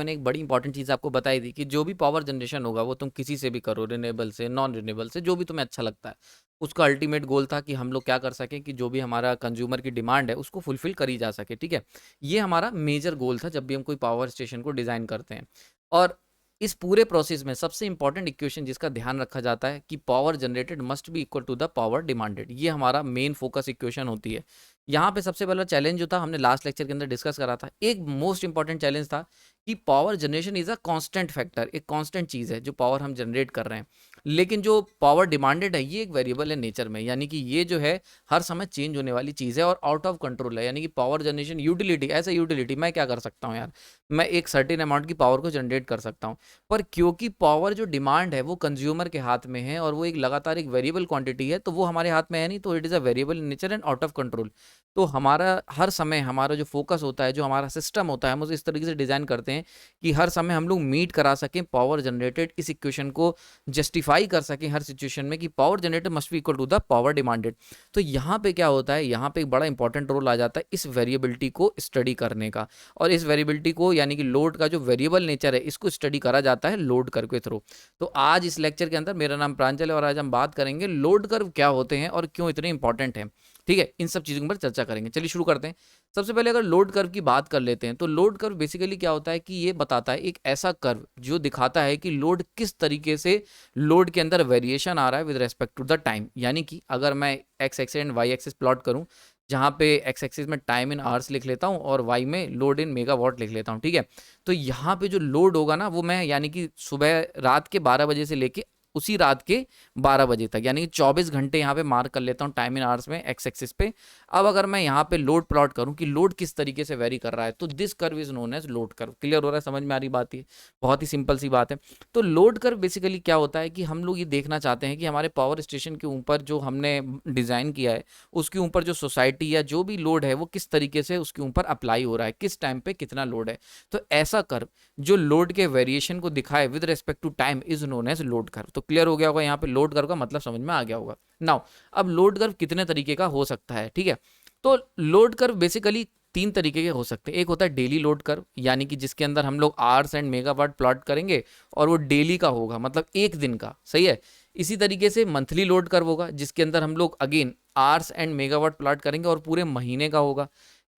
मैंने एक बड़ी इंपॉर्टेंट चीज़ आपको बताई थी कि जो भी पावर जनरेशन होगा वो तुम किसी से भी करो, रिन्यूएबल से, नॉन रिन्यूएबल से, जो भी तुम्हें अच्छा लगता है। उसका अल्टीमेट गोल था कि हम लोग क्या कर सकें कि जो भी हमारा कंज्यूमर की डिमांड है उसको फुलफिल करी जा सके, ठीक है? ये हमारा मेजर गोल था जब भी हम कोई पावर स्टेशन को डिज़ाइन करते हैं। और इस पूरे प्रोसेस में सबसे इंपॉर्टेंट इक्वेशन जिसका ध्यान रखा जाता है कि power generated must be equal to the power demanded. ये हमारा मेन फोकस इक्वेशन होती है। यहाँ पे सबसे पहला चैलेंज जो था हमने लास्ट लेक्चर के अंदर डिस्कस करा था, एक मोस्ट इंपॉर्टेंट चैलेंज था कि power generation is a constant factor, एक कांस्टेंट चीज़ है जो पावर हम जनरेट कर रहे हैं। लेकिन जो पावर डिमांडेड है ये एक वेरिएबल है नेचर में, यानी कि ये जो है हर समय चेंज होने वाली चीज़ है और आउट ऑफ कंट्रोल है। यानी कि power generation utility, as a utility मैं क्या कर सकता हूँ यार, मैं एक सर्टेन अमाउंट की पावर को जनरेट कर सकता हूँ, पर क्योंकि पावर जो डिमांड है वो कंज्यूमर के हाथ में है और वो एक लगातार एक वेरिएबल क्वांटिटी है, तो वो हमारे हाथ में है नहीं, तो it is a variable in nature and out of control. तो हमारा हर समय हमारा जो फोकस होता है, जो हमारा सिस्टम होता है, हम उसे इस तरीके से डिज़ाइन करते हैं कि हर समय हम लोग मीट करा सकें पावर जनरेटेड, इस इक्वेशन को जस्टिफाई कर सकें हर सिचुएशन में कि power generated must be equal to the power demanded. तो यहाँ पे क्या होता है, यहाँ पे एक बड़ा इंपॉर्टेंट रोल आ जाता है इस वेरिएबिलिटी को स्टडी करने का, और इस वेरिएबिलिटी को यानी कि लोड का जो वेरिएबल नेचर है इसको स्टडी करा जाता है लोड कर्व के थ्रू। तो आज इस लेक्चर के अंदर मेरा नाम प्रांजल है और आज हम बात करेंगे लोड कर्व क्या होते हैं और क्यों इतने इंपॉर्टेंट हैं, ठीक है? इन सब चीज़ों पर चर्चा करेंगे। चलिए शुरू करते हैं। सबसे पहले अगर लोड कर्व की बात कर लेते हैं तो लोड कर्व बेसिकली क्या होता है कि ये बताता है एक ऐसा कर्व जो दिखाता है कि लोड किस तरीके से लोड के अंदर वेरिएशन आ रहा है with respect to the time. यानी कि अगर मैं x axis and y axis plot करूं, जहां पे एक्स एक्सिस में टाइम इन आवर्स लिख लेता हूं और वाई में लोड इन मेगावाट लिख लेता हूं, ठीक है? तो यहाँ पे जो लोड होगा ना वो मैं यानी कि सुबह रात के 12 बजे से लेके उसी रात के 12 बजे तक, यानी कि 24 घंटे यहाँ पे मार्क कर लेता हूँ टाइम इन आवर्स में एक्स एक्सिस पे। अब अगर मैं यहाँ पे लोड प्लॉट करूँ कि लोड किस तरीके से वेरी कर रहा है, तो this curve is known as load curve. Clear हो रहा है, समझ में आ रही बात? ये बहुत ही सिंपल सी बात है। तो लोड कर्व बेसिकली क्या होता है कि हम लोग ये देखना चाहते हैं कि हमारे पावर स्टेशन के ऊपर जो हमने डिज़ाइन किया है उसके ऊपर जो सोसाइटी या जो भी लोड है वो किस तरीके से उसके ऊपर अप्लाई हो रहा है, किस टाइम पे कितना लोड है। तो ऐसा कर्व जो लोड के वेरिएशन को दिखाए with respect to time is known as load curve. तो क्लियर हो गया होगा, यहाँ पे लोड कर्व का मतलब समझ में आ गया होगा। नाउ अब लोड कर्व कितने तरीके का हो सकता है, ठीक है? तो लोड कर्व बेसिकली तीन तरीके के हो सकते हैं। एक होता है डेली लोड कर्व, यानी कि जिसके अंदर हम लोग आवर्स एंड मेगावाट प्लॉट करेंगे और वो डेली का होगा, मतलब एक दिन का, सही है? इसी तरीके से मंथली लोड कर्व होगा जिसके अंदर हम लोग again hours and megawatt plot करेंगे और पूरे महीने का होगा।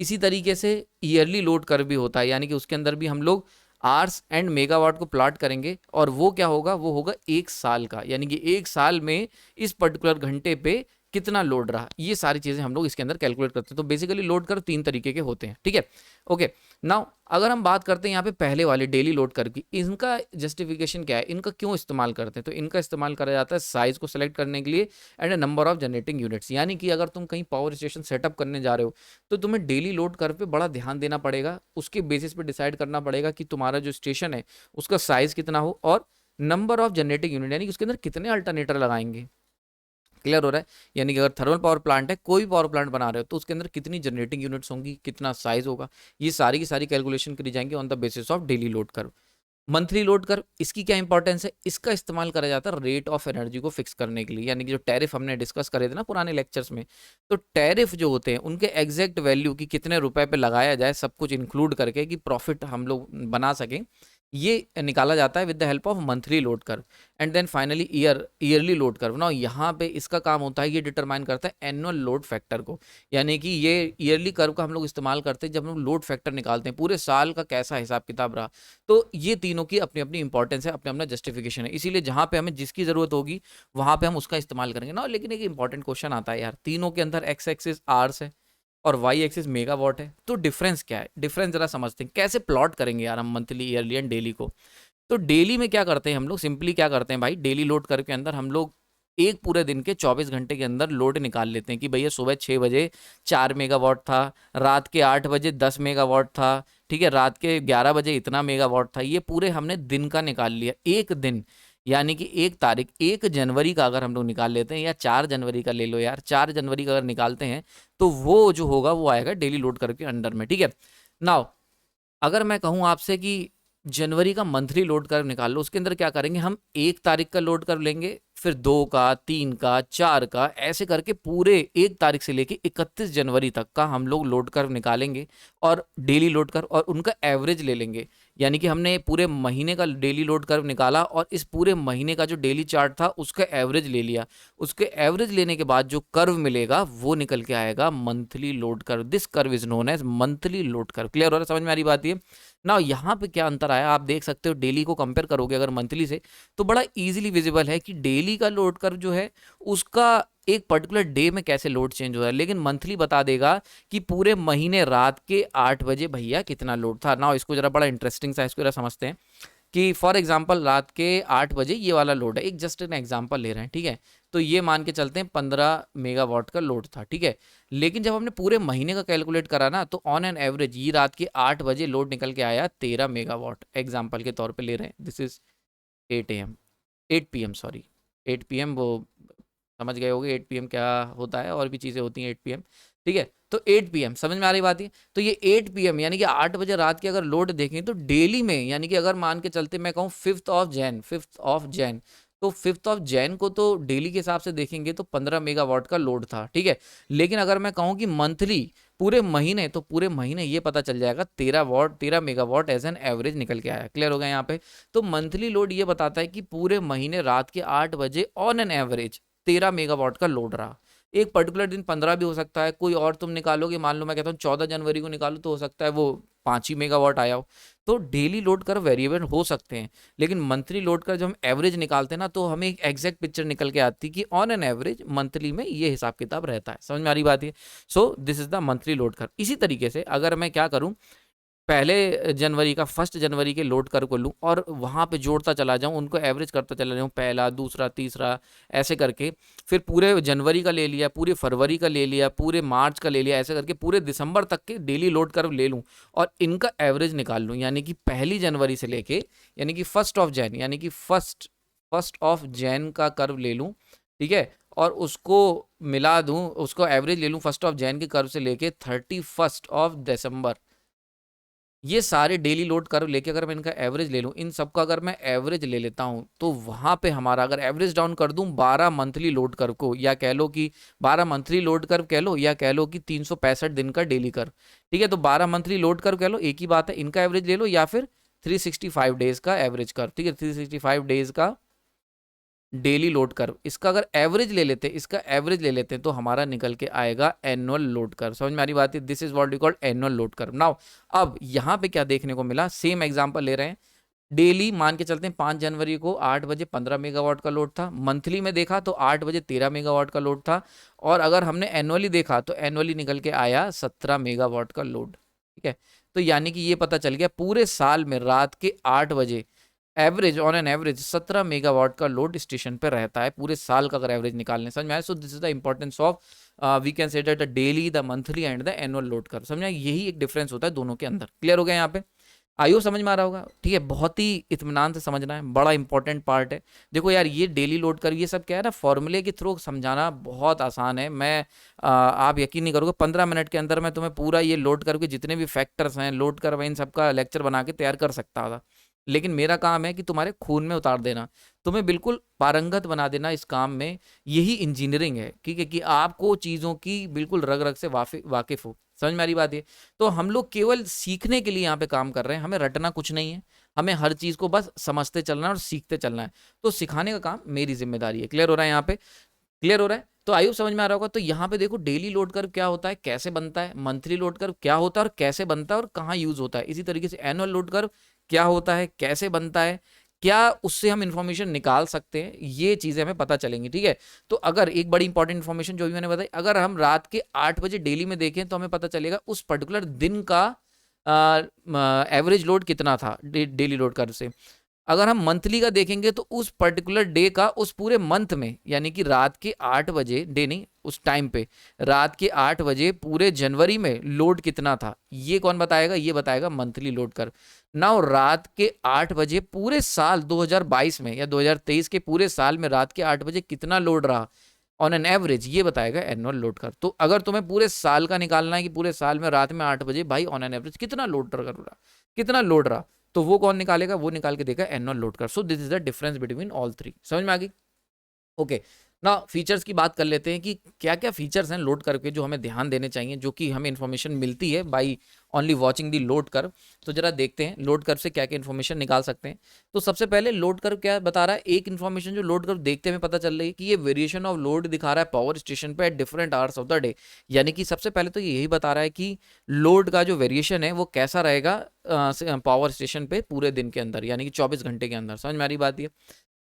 इसी तरीके से ईयरली लोड कर्व भी होता है, यानी कि उसके अंदर भी हम लोग आवर्स एंड मेगावाट को प्लॉट करेंगे और वो क्या होगा, वो होगा एक साल का, यानी कि एक साल में इस पर्टिकुलर घंटे पे कितना लोड रहा। ये सारी चीजें हम लोग इसके अंदर कैलकुलेट करते हैं। तो बेसिकली लोड कर्व तीन तरीके के होते हैं, ठीक है? ओके, नाउ अगर हम बात करते हैं यहाँ पे पहले वाले डेली लोड कर्व की, इनका जस्टिफिकेशन क्या है, इनका क्यों इस्तेमाल करते हैं? तो इनका इस्तेमाल करा जाता है साइज को सेलेक्ट करने के लिए and number of generating units. यानी कि अगर तुम कहीं पावर स्टेशन सेटअप करने जा रहे हो तो तुम्हें डेली लोड कर्व पे बड़ा ध्यान देना पड़ेगा, उसके बेसिस पे डिसाइड करना पड़ेगा कि तुम्हारा जो स्टेशन है उसका साइज कितना हो और नंबर ऑफ जनरेटिंग यूनिट, यानी कि उसके अंदर कितने अल्टरनेटर लगाएंगे। क्लियर हो रहा है? यानी कि अगर थर्मल पावर प्लांट है, कोई भी पावर प्लांट बना रहे हो, तो उसके अंदर कितनी जनरेटिंग यूनिट्स होंगी, कितना साइज होगा, ये सारी की सारी कैलकुलेशन करी जाएंगी on the basis of daily load curve. Monthly load curve, इसकी क्या इंपॉर्टेंस है? इसका इस्तेमाल करा जाता है रेट ऑफ एनर्जी को फिक्स करने के लिए, यानी कि जो टैरिफ हमने डिस्कस करे थे ना पुराने लेक्चर्स में, तो टैरिफ जो होते हैं उनके एग्जैक्ट वैल्यू की कितने रुपए पे लगाया जाए, सब कुछ इंक्लूड करके कि प्रॉफिट हम लोग बना सकें, ये निकाला जाता है with the help of monthly load curve. And then finally yearly load curve ना, यहाँ पे इसका काम होता है, ये डिटरमाइन करता है एनुअल लोड फैक्टर को। यानी कि ये ईयरली कर्व का हम लोग इस्तेमाल करते हैं जब हम लोड फैक्टर निकालते हैं, पूरे साल का कैसा हिसाब किताब रहा। तो ये तीनों की अपनी अपनी इंपॉर्टेंस है, अपना अपना जस्टिफिकेशन है, इसीलिए जहां पे हमें जिसकी जरूरत होगी वहां पे हम उसका इस्तेमाल करेंगे ना। लेकिन एक इंपॉर्टेंट क्वेश्चन आता है यार, तीनों के अंदर एक्स एक्सिस आवर्स है और वाई एक्सिस मेगावाट है, तो डिफरेंस क्या है? डिफरेंस जरा समझते हैं, कैसे प्लॉट करेंगे यार हम मंथली, ईयरली एंड डेली को। तो डेली में क्या करते हैं हम लोग, सिंपली क्या करते हैं भाई, डेली लोड कर्व के अंदर हम लोग एक पूरे दिन के 24 घंटे के अंदर लोड निकाल लेते हैं कि भैया सुबह 6 बजे 4 मेगावाट था, रात के 8 बजे 10 मेगावाट था, ठीक है, रात के 11 बजे इतना मेगावाट था। ये पूरे हमने दिन का निकाल लिया, एक दिन, यानी कि एक तारीख, 1 जनवरी का अगर हम लोग निकाल लेते हैं या 4 जनवरी का ले लो यार, 4 जनवरी का अगर निकालते हैं तो वो जो होगा वो आएगा डेली लोड कर्व के अंडर में, ठीक है? नाउ अगर मैं कहूँ आपसे कि जनवरी का मंथली लोड कर्व निकाल लो, उसके अंदर क्या करेंगे हम, 1 तारीख का लोड कर्व लेंगे, फिर 2 का, 3 का, 4 का, ऐसे करके पूरे 1 तारीख से लेके 31 जनवरी तक का हम लोग लोड कर्व निकालेंगे और डेली लोड कर्व, और उनका एवरेज ले लेंगे। यानी कि हमने पूरे महीने का डेली लोड कर्व निकाला और इस पूरे महीने का जो डेली चार्ट था उसका एवरेज ले लिया। उसके एवरेज लेने के बाद जो कर्व मिलेगा वो निकल के आएगा monthly load curve. This curve is known as monthly load curve. Clear हो रहा है, समझ में आ रही बात ये? ना यहाँ पे क्या अंतर आया आप देख सकते हो, डेली को कंपेयर करोगे अगर मंथली से तो बड़ा इजीली विजिबल है कि डेली का लोड कर्व जो है उसका एक पर्टिकुलर डे में कैसे लोड चेंज हो रहा है, लेकिन मंथली बता देगा कि पूरे महीने रात के 8 बजे भैया कितना लोड था। ना इसको जरा बड़ा इंटरेस्टिंग सा इसको जरा समझते हैं कि फॉर एग्जांपल रात के 8 बजे ये वाला लोड है, एक जस्ट एन एग्जांपल ले रहे हैं, ठीक है। तो ये मान के चलते हैं 15 मेगावाट का लोड था, ठीक है। लेकिन जब हमने पूरे महीने का कैलकुलेट करा ना तो ऑन एन एवरेज ये रात के 8 बजे लोड निकल के आया 13 मेगावाट। एग्जाम्पल के तौर पे ले रहे हैं, this is 8 PM sorry 8 PM, वो समझ गए होगे 8 PM क्या होता है, और भी चीज़ें होती हैं 8 PM, ठीक है। तो 8 PM समझ में आ रही बात है। तो ये 8 PM यानी कि 8 बजे रात के अगर लोड देखें तो डेली में, यानी कि अगर मान के चलते मैं कहूँ 5th ऑफ जैन, तो 5th ऑफ जैन को तो डेली के हिसाब से देखेंगे तो 15 मेगावाट का लोड था, ठीक है। लेकिन अगर मैं कहूँ कि मंथली पूरे महीने, तो पूरे महीने ये पता चल जाएगा 13 मेगावाट एज एन एवरेज निकल के आया। क्लियर हो गया यहाँ पे? तो मंथली लोड ये बताता है कि पूरे महीने रात के 8 बजे ऑन एन एवरेज 13 मेगावाट का लोड रहा। एक पर्टिकुलर दिन 15 भी हो सकता है, कोई और तुम निकालोगे, मान लो मैं कहता हूँ 14 जनवरी को निकालो तो हो सकता है वो 5 ही मेगावाट आया हो। तो डेली लोड कर्व वेरिएबल हो सकते हैं, लेकिन मंथली लोड कर्व जब हम एवरेज निकालते हैं ना तो हमें एक एग्जैक्ट पिक्चर निकल के आती है कि ऑन एन एवरेज मंथली में ये हिसाब किताब रहता है। समझ में आ रही बात है? सो this is the monthly load curve. इसी तरीके से अगर मैं क्या करूँ, पहले जनवरी का 1 जनवरी के लोड कर्व को लूँ और वहाँ पे जोड़ता चला जाऊँ, उनको एवरेज करता चला जाऊँ, पहला, दूसरा, तीसरा, ऐसे करके फिर पूरे जनवरी का ले लिया, पूरे फरवरी का ले लिया, पूरे मार्च का ले लिया, ऐसे करके पूरे दिसंबर तक के डेली लोड कर्व ले लूँ और इनका एवरेज निकाल लूँ। यानी कि 1 जनवरी से लेके, यानी कि 1st ऑफ जैन, यानी कि फर्स्ट ऑफ जैन का कर्व ले लूँ, ठीक है, और उसको मिला दूँ, उसको एवरेज ले लूँ 1st ऑफ जैन के कर्व से लेके 31 ऑफ दिसंबर। ये सारे डेली लोड कर्व लेके अगर मैं इनका एवरेज ले लूँ, इन सबका अगर मैं एवरेज ले लेता हूँ तो वहाँ पे हमारा अगर एवरेज डाउन कर दूँ 12 मंथली लोड कर्व को, या कह लो कि 12 मंथली लोड कर्व कह लो, या कह लो कि 365 दिन का डेली कर्व, ठीक है। तो 12 मंथली लोड कर्व कह लो, एक ही बात है, इनका एवरेज ले लो, या फिर 365 डेज का एवरेज कर्व, ठीक है, 365 डेज का डेली लोड कर्व। इसका अगर एवरेज ले लेते हैं, इसका एवरेज ले लेते हैं तो हमारा निकल के आएगा एनुअल लोड कर्व। समझ में आ रही बात है? This is what we called annual load curve. Now अब यहाँ पे क्या देखने को मिला, सेम एग्जांपल ले रहे हैं, डेली मान के चलते हैं 5 जनवरी को 8 बजे 15 मेगावाट का लोड था, मंथली में देखा तो 8 बजे 13 मेगावाट का लोड था, और अगर हमने एनुअली देखा तो एनुअली निकल के आया 17 मेगावाट का लोड, ठीक है। तो यानी कि ये पता चल गया पूरे साल में रात के 8 बजे average, on an average 17 megawatt का लोड स्टेशन पे रहता है पूरे साल का, अगर एवरेज निकालने। समझ में आया? So this is the importance of we can say that the daily, the monthly and the annual load curve. समझ में आया? यही एक डिफरेंस होता है दोनों के अंदर। क्लियर हो गया यहाँ पे? आइयो समझ में आ रहा होगा, ठीक है। बहुत ही इत्मीनान से समझना है, बड़ा इंपॉर्टेंट पार्ट है। देखो यार, ये डेली लोड कर्व ये सब क्या है ना, फॉर्मूले के थ्रू समझाना बहुत आसान है। मैं आप यकीन नहीं करोगे, 15 मिनट के अंदर मैं तुम्हें पूरा ये लोड कर्व के जितने भी फैक्टर्स हैं, लोड कर्व, इन सबका लेक्चर बना के तैयार कर सकता था, लेकिन मेरा काम है कि तुम्हारे खून में उतार देना, तुम्हें बिल्कुल पारंगत बना देना इस काम में। यही इंजीनियरिंग है, ठीक है, कि आपको चीज़ों की बिल्कुल रग रग से वाकिफ हो। समझ में आ रही बात है? तो हम लोग केवल सीखने के लिए यहाँ पे काम कर रहे हैं, हमें रटना कुछ नहीं है, हमें हर चीज़ को बस समझते चलना है और सीखते चलना है। तो सिखाने का काम मेरी जिम्मेदारी है। क्लियर हो रहा है यहाँ पे? क्लियर हो रहा है? तो आयु समझ में आ रहा होगा। तो यहाँ पे देखो डेली लोड कर्व क्या होता है, कैसे बनता है, मंथली लोड कर्व क्या होता है और कैसे बनता है और कहाँ यूज होता है। इसी तरीके से एनुअल लोड कर्व क्या होता है, कैसे बनता है, क्या उससे हम इंफॉर्मेशन निकाल सकते हैं, ये चीजें हमें पता चलेंगी, ठीक है। तो अगर एक बड़ी इंपॉर्टेंट इंफॉर्मेशन जो भी मैंने बताई, अगर हम रात के 8 बजे डेली में देखें तो हमें पता चलेगा उस पर्टिकुलर दिन का एवरेज लोड कितना था डेली लोड कर्व से। अगर हम मंथली का देखेंगे तो उस पर्टिकुलर डे का उस पूरे मंथ में, यानी कि रात के 8 बजे, डे नहीं उस टाइम पे, रात के 8 बजे पूरे जनवरी में लोड कितना था, ये कौन बताएगा? ये बताएगा मंथली लोड कर्व। नाउ रात के 8 बजे पूरे साल 2022 में या 2023 के पूरे साल में रात के 8 बजे कितना लोड रहा ऑन एन एवरेज, ये बताएगा एनुअल लोड कर्व। तो अगर तुम्हें पूरे साल का निकालना है कि पूरे साल में रात में 8 बजे भाई ऑन एन एवरेज कितना लोड रहा, कितना लोड रहा, तो वो कौन निकालेगा? वो निकाल के देगा annual load curve. So this is the difference between all three. समझ में आ गई? ओके। ना फीचर्स की बात कर लेते हैं कि क्या क्या फीचर्स हैं लोड कर्व के जो हमें ध्यान देने चाहिए, जो कि हमें इन्फॉर्मेशन मिलती है by only watching the load curve. तो जरा देखते हैं लोड कर्व से क्या क्या इन्फॉर्मेशन निकाल सकते हैं। तो सबसे पहले लोड कर्व क्या बता रहा है, एक इन्फॉर्मेशन जो लोड कर्व देखते हुए पता चल रही है कि ये वेरिएशन ऑफ लोड दिखा रहा है पावर स्टेशन पे at different hours of the day. यानी कि सबसे पहले तो ये यही बता रहा है कि लोड का जो वेरिएशन है वो कैसा रहेगा पावर स्टेशन पे पूरे दिन के अंदर, यानी कि 24 घंटे के अंदर। समझ में आ रही बात ये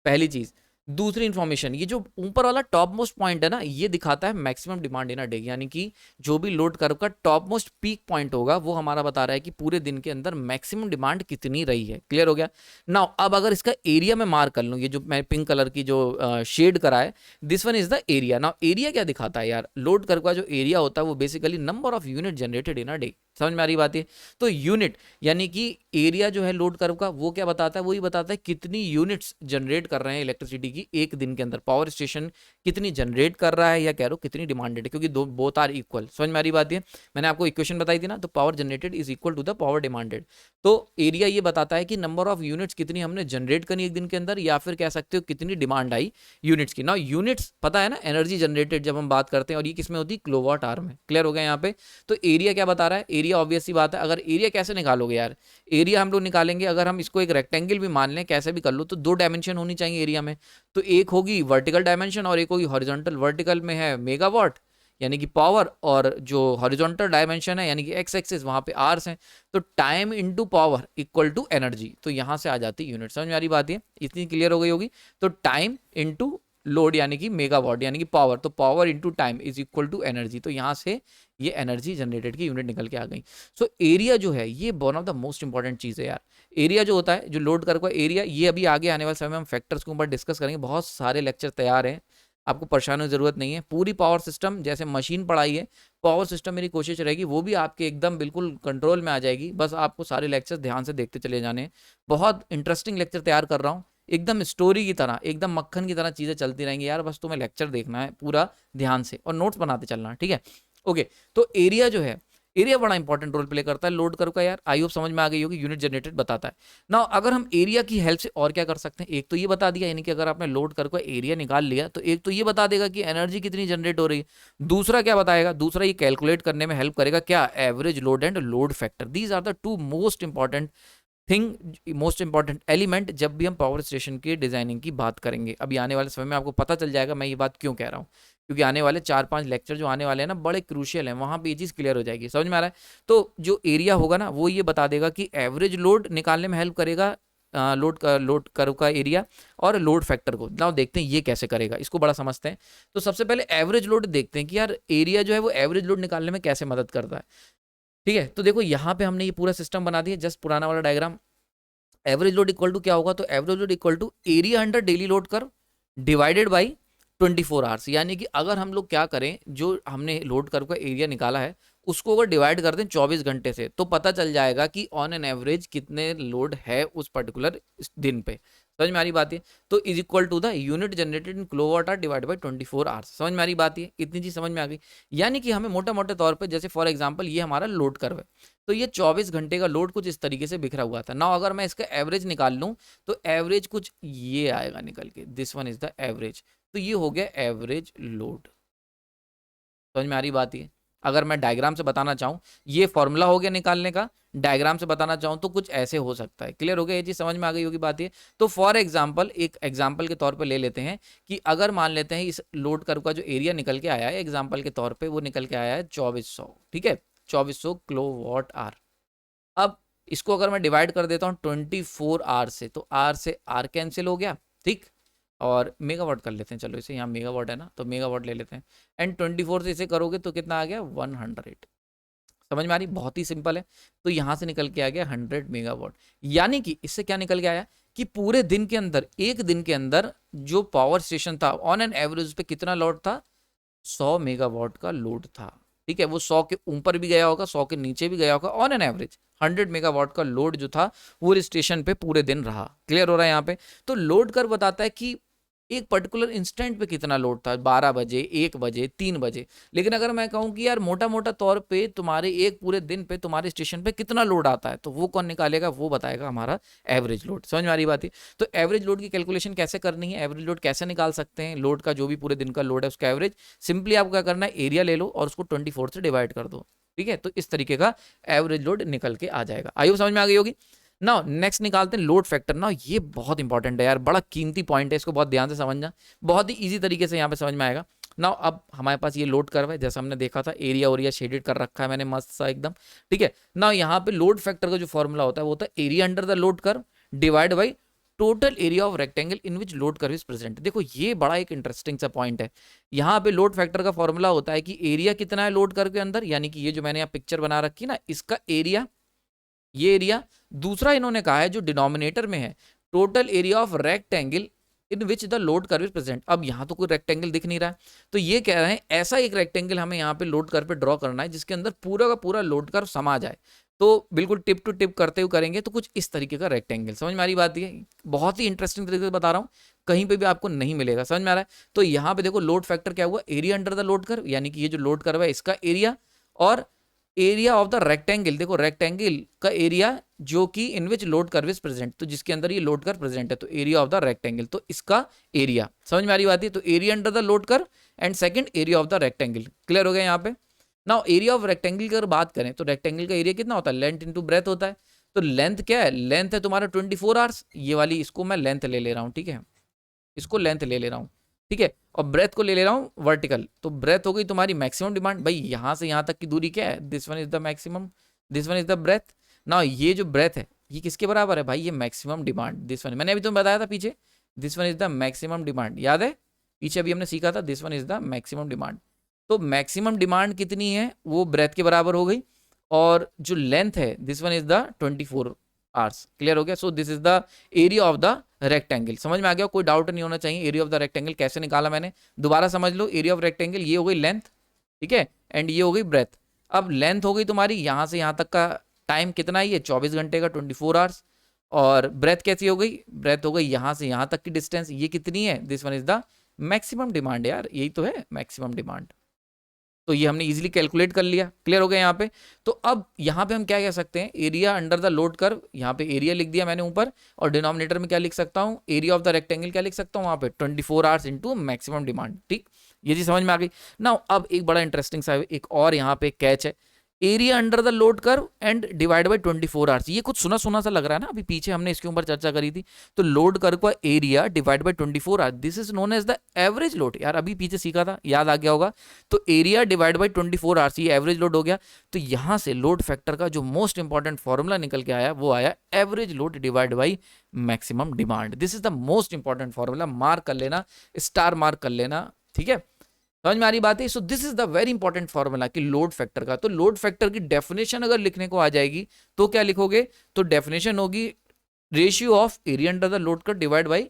पहली चीज। दूसरी इंफॉर्मेशन, ये जो ऊपर वाला टॉप मोस्ट पॉइंट है ना, ये दिखाता है maximum demand in a day, यानी कि जो भी लोड कर्व का टॉप मोस्ट पीक पॉइंट होगा वो हमारा बता रहा है कि पूरे दिन के अंदर मैक्सिमम डिमांड कितनी रही है। क्लियर हो गया। नाउ अब अगर इसका एरिया में मार्क कर लूँ, ये जो मैं पिंक कलर की जो शेड करा है, this one is the area. Now area क्या दिखाता है यार, लोड कर्व का जो एरिया होता है वो basically number of unit generated in a day. समझ में आ रही बात है। तो यूनिट यानी कि एरिया जो है लोड कर्व का वो क्या बताता है, वही बताता है कितनी यूनिट्स जनरेट कर रहे हैं इलेक्ट्रिसिटी की एक दिन के अंदर, पावर स्टेशन कितनी जनरेट कर रहा है या कह रहा हूँ कितनी डिमांडेड है, क्योंकि दो बोथ आर इक्वल। समझ में आ रही बात है। मैंने आपको इक्वेशन बताई थी ना, तो power generated is equal to the power demanded. तो एरिया ये बताता है कि नंबर ऑफ यूनिट्स कितनी हमने जनरेट करी एक दिन के अंदर, या फिर कह सकते हो कितनी डिमांड आई यूनिट्स की। ना यूनिट्स पता है ना, एनर्जी जनरेटेड जब हम बात करते हैं, और ये किसमें होती है, किलोवाट आवर में। क्लियर हो गया यहाँ पे। तो एरिया क्या बता रहा है, एरिया ऑब्वियस सी बात है। अगर एरिया कैसे निकालोगे यार, एरिया हम लोग निकालेंगे अगर हम इसको एक रेक्टेंगल भी मान लें, कैसे भी कर लो, तो दो डायमेंशन होनी चाहिए एरिया में। तो एक होगी वर्टिकल डायमेंशन और एक होगी हॉरिजॉन्टल। वर्टिकल में है मेगावाट यानी कि पावर, और जो हॉरिजॉन्टल डायमेंशन है यानी कि एक्स एक्सिस वहां पे आवर्स हैं। तो time into power equal to energy, तो यहां से आ जाती है यूनिट। समझ में आ रही बात है, इतनी क्लियर हो गई होगी। तो टाइम इनटू लोड यानी कि मेगावाट यानी कि पावर, तो power into time is equal to energy. तो यहां से ये एनर्जी जनरेटेड की यूनिट निकल के आ गई। सो एरिया जो है ये one of the most important चीज है यार। एरिया जो होता है, जो लोड कर्व का एरिया, ये अभी आगे आने वाले समय में हम फैक्टर्स के ऊपर डिस्कस करेंगे। बहुत सारे लेक्चर तैयार हैं, आपको परेशान होने की जरूरत नहीं है। पूरी पावर सिस्टम जैसे मशीन पढ़ाई है, पावर सिस्टम मेरी कोशिश रहेगी वो भी आपके एकदम बिल्कुल कंट्रोल में आ जाएगी। बस आपको सारे लेक्चर्स ध्यान से देखते चले जाने। बहुत इंटरेस्टिंग लेक्चर तैयार कर रहा हूँ, एकदम स्टोरी की तरह, एकदम मक्खन की तरह चीजें चलती रहेंगी यार। बस तुम्हें लेक्चर देखना है पूरा ध्यान से और नोट्स बनाते चलना, ठीक है। ओके, तो एरिया जो है, एरिया बड़ा इंपॉर्टेंट रोल प्ले करता है लोड कर्व का यार। आई होप समझ में आ गई होगी, यूनिट जनरेटेड बताता है ना। अगर हम एरिया की हेल्प से और क्या कर सकते हैं, एक तो ये बता दिया, यानी कि अगर आपने लोड कर्व का एरिया निकाल लिया तो एक तो ये बता देगा कि एनर्जी कितनी जनरेट हो रही है। दूसरा क्या बताएगा, दूसरा ये कैलकुलेट करने में हेल्प करेगा क्या, average load and load factor. These are the two most important thing, most important element जब भी हम पावर स्टेशन की डिजाइनिंग की बात करेंगे। अभी आने वाले समय में आपको पता चल जाएगा मैं ये बात क्यों कह रहा हूँ, क्योंकि आने वाले 4-5 लेक्चर जो आने वाले हैं ना बड़े क्रूशियल हैं, वहां पे ये चीज क्लियर हो जाएगी। समझ में आ रहा है। तो जो एरिया होगा ना वो ये बता देगा कि एवरेज लोड निकालने में हेल्प करेगा लोड कर्व का एरिया और लोड फैक्टर को। नाउ देखते हैं ये कैसे करेगा, इसको बड़ा समझते हैं। तो सबसे पहले एवरेज लोड देखते हैं कि यार एरिया जो है वो एवरेज लोड निकालने में कैसे मदद करता है। ठीक है, तो देखो यहाँ पे हमने ये पूरा सिस्टम बना दिया, जस्ट पुराना वाला diagram. Average load equal to क्या होगा, तो average load equal to area under daily load curve divided by 24 hours. यानी कि अगर हम लोग क्या करें, जो हमने लोड कर्व का एरिया निकाला है उसको अगर डिवाइड कर दें 24 घंटे से, तो पता चल जाएगा कि ऑन एन एवरेज कितने लोड है उस पर्टिकुलर दिन पे। समझ में आ रही बात है। तो is equal to the unit generated in kilowatt hour divide by 24 hours. समझ में आ रही बात है, इतनी चीज समझ में आ गई। यानी कि हमें मोटे मोटे तौर पे, जैसे फॉर एग्जांपल ये हमारा लोड कर्व है, तो ये 24 घंटे का लोड कुछ इस तरीके से बिखरा हुआ था ना। अगर मैं इसका एवरेज निकाल लूं तो एवरेज कुछ ये आएगा निकल के, this one is the average. तो ये हो गया एवरेज लोड। समझ में आ रही बात है। अगर मैं डायग्राम से बताना चाहूं, ये फॉर्मूला हो गया निकालने का, डायग्राम से बताना चाहूं तो कुछ ऐसे हो सकता है। क्लियर हो गया, ये चीज समझ में आ गई होगी बात ये। तो फॉर एग्जांपल, एक एग्जांपल के तौर पे ले लेते हैं कि अगर मान लेते हैं इस लोड कर्व का जो एरिया निकल के आया है एग्जांपल के तौर पे, वो निकल के आया है 2400। ठीक है, 2400 किलोवाट आवर। अब इसको अगर मैं डिवाइड कर देता हूँ 24 आवर से, तो आर से आर कैंसिल हो गया, ठीक। और मेगावाट कर लेते हैं, चलो इसे, यहाँ मेगावाट है ना तो मेगावाट ले लेते हैं। एंड 24 से इसे करोगे तो कितना आ गया, 100। समझ में आ रही, बहुत ही सिंपल है। तो यहाँ से निकल के आ गया 100 मेगावाट। यानी कि इससे क्या निकल के आया कि पूरे दिन के अंदर, एक दिन के अंदर जो पावर स्टेशन था ऑन एन एवरेज पे कितना लोड था, 100 मेगावाट का लोड था। ठीक है, वो 100 के ऊपर भी गया होगा, 100 के नीचे भी गया होगा, ऑन एन एवरेज 100 मेगावाट का लोड जो था वो स्टेशन पे पूरे दिन रहा। क्लियर हो रहा है यहाँ पे। तो लोड कर बताता है कि एक पर्टिकुलर इंस्टेंट पे कितना लोड था, 12 बजे, 1 बजे, 3 बजे। लेकिन अगर मैं कहूँ कि यार मोटा मोटा तौर पे तुम्हारे एक पूरे दिन पे तुम्हारे स्टेशन पे कितना लोड आता है, तो वो कौन निकालेगा, वो बताएगा हमारा एवरेज लोड। समझ में आ रही बात है? तो एवरेज लोड की कैलकुलेशन कैसे करनी है, एवरेज लोड कैसे निकाल सकते हैं, लोड का जो भी पूरे दिन का लोड है उसका एवरेज, सिंपली आपको क्या करना है, एरिया ले लो और उसको 24 से डिवाइड कर दो, ठीक है। तो इस तरीके का एवरेज लोड निकल के आ जाएगा। आई होप समझ में आ गई होगी। नाउ नेक्स्ट निकालते हैं लोड फैक्टर। नाउ ये बहुत इंपॉर्टेंट है यार, बड़ा कीमती पॉइंट है, इसको बहुत ध्यान से समझना, बहुत ही इजी तरीके से यहाँ पे समझ में आएगा। नाउ अब हमारे पास ये लोड कर्व है, जैसा हमने देखा था, एरिया ओरिया शेडेड कर रखा है मैंने मस्त सा एकदम, ठीक है। नाउ यहाँ पे लोड फैक्टर का जो फॉर्मूला होता है वो होता है area under the load curve divide by total area of rectangle in which load curve is present. देखो ये बड़ा एक इंटरेस्टिंग सा पॉइंट है। यहाँ पे लोड फैक्टर का फॉर्मूला होता है कि एरिया कितना है लोड कर्व के अंदर, यानी कि ये जो मैंने यहाँ पिक्चर बना रखी ना, इसका एरिया, ये एरिया। दूसरा इन्होंने कहा है जो डिनोमिनेटर में है, total area of rectangle in which the load curve is present. अब यहाँ तो कोई रेक्टेंगल दिख नहीं रहा है, तो ये कह रहे हैं ऐसा एक रेक्टेंगल हमें यहाँ पे लोड कर्व पे ड्रॉ करना है जिसके अंदर पूरा का पूरा लोड कर्व समा जाए। तो बिल्कुल टिप टू टिप करते हुए करेंगे तो कुछ इस तरीके का रेक्टेंगल। समझ में आ रही बात? है बहुत ही इंटरेस्टिंग तरीके से बता रहा हूँ, कहीं पे भी आपको नहीं मिलेगा। समझ में आ रहा है? तो यहाँ पे देखो लोड फैक्टर क्या हुआ, area under the load curve, यानी कि ये जो लोड कर्व है इसका एरिया, और एरिया ऑफ द रेक्टेंगल, देखो रेक्टेंगल का एरिया जो कि इन विच लोड कर्व इज प्रेजेंट, तो जिसके अंदर ये लोड कर्व प्रेजेंट है, तो एरिया ऑफ द रेक्टेंगल, तो इसका एरिया। समझ में आ रही बात है? तो area under the load curve and second area of the rectangle. Clear हो गया यहाँ पे? नाउ एरिया ऑफ रेक्टेंगल की अगर बात करें तो रेक्टेंगल का एरिया कितना होता है, लेंथ इंटू ब्रेथ होता है। तो लेंथ क्या है, लेंथ है तुम्हारा 24 आवर्स, ये वाली इसको मैं लेंथ ले रहा हूँ, ठीक है, इसको लेंथ ले रहा हूँ, ठीक है, और ब्रेथ को ले रहा हूँ वर्टिकल। तो ब्रेथ हो गई तुम्हारी मैक्सिमम डिमांड, भाई यहाँ से यहाँ तक की दूरी क्या है, this one is the maximum, this one is the breadth. ना ये जो ब्रेथ है ये किसके बराबर है भाई, ये मैक्सिमम डिमांड, दिस वन, मैंने अभी तुम्हें बताया था पीछे, this one is the maximum demand, याद है पीछे अभी हमने सीखा था, this one is the maximum demand. तो मैक्सिमम डिमांड कितनी है, वो ब्रेथ के बराबर हो गई, और जो लेंथ है this one is the 24 hours. Clear हो गया? सो this is the area of the rectangle. समझ में आ गया? कोई डाउट नहीं होना चाहिए। एरिया ऑफ द रेक्टेंगल कैसे निकाला मैंने, दोबारा समझ लो। एरिया ऑफ रेक्टेंगल ये हो गई लेंथ, ठीक है, एंड ये हो गई ब्रेथ। अब लेंथ हो गई तुम्हारी यहाँ से यहाँ तक का टाइम कितना है, ये 24 घंटे का, 24 आवर्स। और ब्रेथ कैसी हो गई, ब्रेथ हो गई यहाँ से यहाँ तक की डिस्टेंस, ये कितनी है, this one is the maximum demand. यार यही तो है मैक्सिमम डिमांड, तो ये हमने इजीली कैलकुलेट कर लिया। क्लियर हो गया यहाँ पे? तो अब यहाँ पे हम क्या कह सकते हैं, area under the load curve, यहाँ पे एरिया लिख दिया मैंने ऊपर, और डिनोमिनेटर में क्या लिख सकता हूँ, एरिया ऑफ द रेक्टेंगल क्या लिख सकता हूँ वहाँ पे, 24 आवर्स इंटू मैक्सिमम डिमांड। ठीक, ये चीज समझ में आ गई ना। अब एक बड़ा इंटरेस्टिंग सा एक और यहाँ पे कैच है, area under the load curve and divide by 24 hours. ये कुछ सुना सुना सा लग रहा है ना, अभी पीछे हमने इसके ऊपर चर्चा करी थी। तो लोड कर्व का area divide by 24 hours, this is known as the average load. यार अभी पीछे सीखा था, याद आ गया होगा। तो एरिया डिवाइड बाई 24 आवर्स, ये एवरेज लोड हो गया। तो यहां से लोड फैक्टर का जो मोस्ट इंपॉर्टेंट फॉर्मूला निकल के आया वो आया average load divide by maximum demand. This is the most important formula, mark कर लेना, स्टार मार्क कर लेना, ठीक है। समझ में आ रही बात है? सो this is the very important formula कि लोड फैक्टर का। तो लोड फैक्टर की डेफिनेशन अगर लिखने को आ जाएगी तो क्या लिखोगे, तो डेफिनेशन होगी ratio of area under the load curve divide by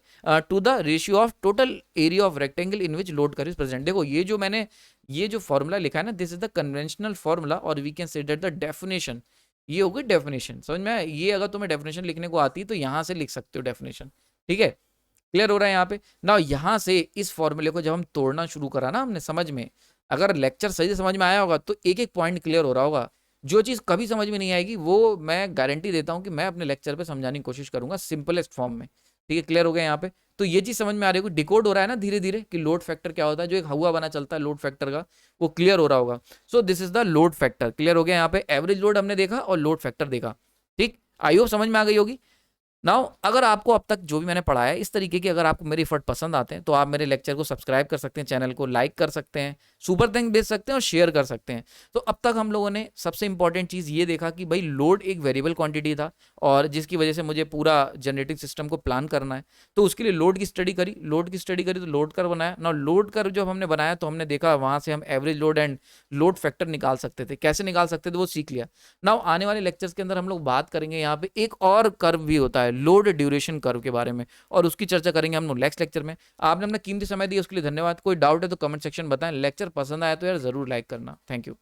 two the ratio of total area of rectangle in which load curve is present. देखो ये जो मैंने ये जो फॉर्मूला लिखा है ना, this is the conventional formula, और we can say that the definition, ये होगी डेफिनेशन। समझ में आया? ये अगर तुम्हें डेफिनेशन लिखने को आती है तो यहां से लिख सकते हो डेफिनेशन, ठीक है। क्लियर हो रहा है यहाँ पे ना? यहाँ से इस फॉर्मूले को जब हम तोड़ना शुरू करा ना हमने समझ में, अगर लेक्चर सही से समझ में आया होगा तो एक एक पॉइंट क्लियर हो रहा होगा। जो चीज़ कभी समझ में नहीं आएगी वो मैं गारंटी देता हूँ कि मैं अपने लेक्चर पे समझाने की कोशिश करूंगा सिंपलेस्ट फॉर्म में, ठीक है। क्लियर हो गया यहाँ पे? तो ये चीज़ समझ में आ रही होगी, डिकोड हो रहा है ना धीरे धीरे कि लोड फैक्टर क्या होता है, जो एक हवा बना चलता है लोड फैक्टर का, वो क्लियर हो रहा होगा। सो this is the load factor. Clear हो गया यहाँ पे? एवरेज लोड हमने देखा और लोड फैक्टर देखा, ठीक। आई होप समझ में आ गई होगी। नाउ अगर आपको अब तक जो भी मैंने पढ़ाया इस तरीके की अगर आपको मेरे एफर्ट पसंद आते हैं तो आप मेरे लेक्चर को सब्सक्राइब कर सकते हैं, चैनल को लाइक कर सकते हैं, सुपर थैंक भेज सकते हैं और शेयर कर सकते हैं। तो अब तक हम लोगों ने सबसे इंपॉर्टेंट चीज़ ये देखा कि भाई लोड एक वेरिएबल क्वांटिटी था और जिसकी वजह से मुझे पूरा जनरेटिंग सिस्टम को प्लान करना है, तो उसके लिए लोड की स्टडी करी, तो लोड कर्व बनाया ना। लोड कर्व जब हमने बनाया तो हमने देखा वहाँ से हम average load and load factor निकाल सकते थे। कैसे निकाल सकते थे वो सीख लिया। नाउ आने वाले लेक्चर्स के अंदर हम लोग बात करेंगे यहाँ पे एक और कर्व भी होता है लोड ड्यूरेशन कर्व के बारे में, और उसकी चर्चा करेंगे हम लोग नेक्स्ट लेक्चर में। आपने अपना कीमती समय दिया उसके लिए धन्यवाद। कोई डाउट है तो कमेंट सेक्शन बताएं। लेक्चर पसंद आया तो यार जरूर लाइक करना। Thank you.